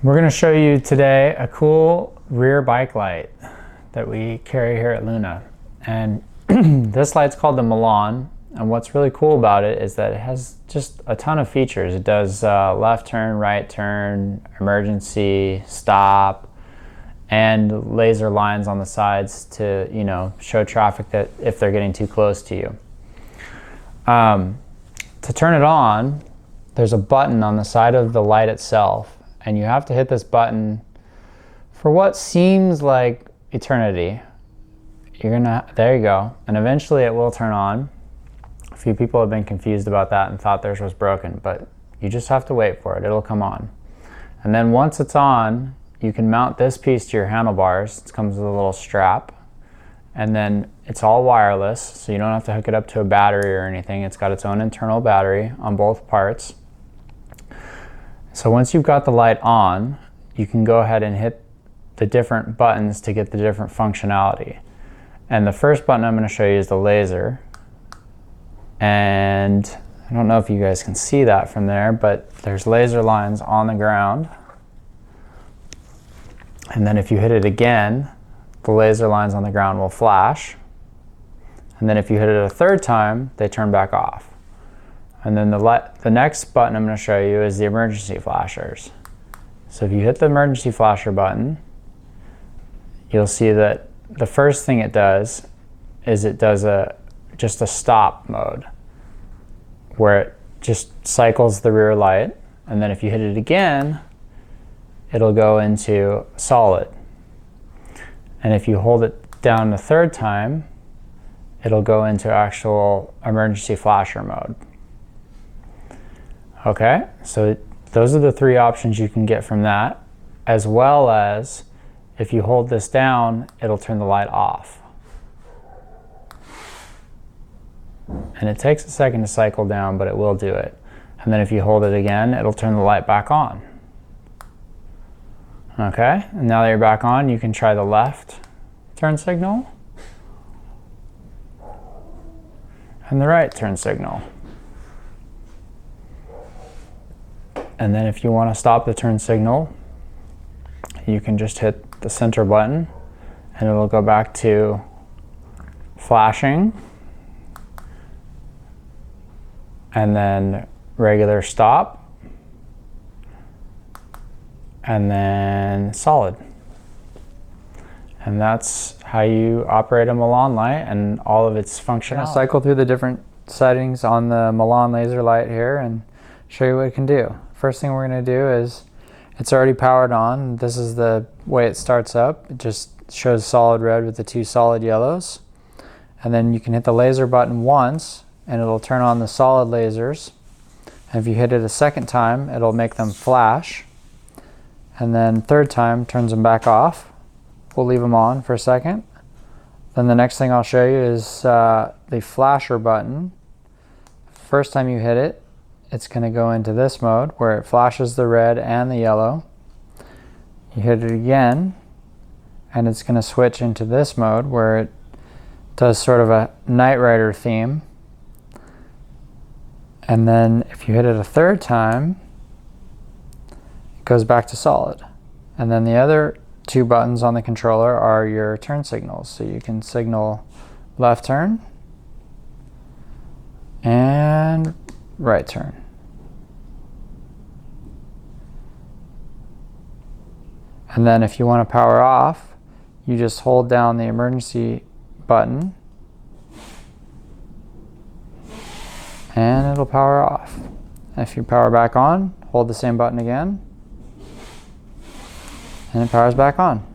We're going to show you today a cool rear bike light that we carry here at Luna. And this light's called the Milan. And what's really cool about it is that it has just a ton of features. It does left turn, right turn, emergency, stop, and laser lines on the sides to, show traffic that if they're getting too close to you. To turn it on, there's a button on the side of the light itself, and you have to hit this button for what seems like eternity. There you go, and eventually it will turn on. A few people have been confused about that and thought theirs was broken, but you just have to wait for it. It'll come on. And then once it's on, you can mount this piece to your handlebars. It comes with a little strap, and then it's all wireless, so you don't have to hook it up to a battery or anything. It's got its own internal battery on both parts. So once you've got the light on, you can go ahead and hit the different buttons to get the different functionality. And the first button I'm going to show you is the laser. And I don't know if you guys can see that from there, but there's laser lines on the ground. And then if you hit it again, the laser lines on the ground will flash. And then if you hit it a third time, they turn back off. And then the next button I'm going to show you is the emergency flashers. So if you hit the emergency flasher button, you'll see that the first thing it does is it does just a stop mode, where it just cycles the rear light. And then if you hit it again, it'll go into solid. And if you hold it down the third time, it'll go into actual emergency flasher mode. Okay, so those are the three options you can get from that, as well as if you hold this down, it'll turn the light off. And it takes a second to cycle down, but it will do it. And then if you hold it again, it'll turn the light back on. Okay, and now that you're back on, you can try the left turn signal and the right turn signal. And then if you want to stop the turn signal, you can just hit the center button and it'll go back to flashing and then regular stop and then solid. And that's how you operate a Milan light and all of its functionality. I'll cycle through the different settings on the Milan laser light here and show you what it can do. First thing we're going to do is, it's already powered on. This is the way it starts up. It just shows solid red with the two solid yellows. And then you can hit the laser button once and it'll turn on the solid lasers. And if you hit it a second time, it'll make them flash. And then third time turns them back off. We'll leave them on for a second. Then the next thing I'll show you is the flasher button. First time you hit it, it's going to go into this mode where it flashes the red and the yellow. You hit it again and it's going to switch into this mode where it does sort of a Knight Rider theme. And then if you hit it a third time, it goes back to solid. And then the other two buttons on the controller are your turn signals. So you can signal left turn and right turn. And then if you want to power off, you just hold down the emergency button and it'll power off. If you power back on, hold the same button again and it powers back on.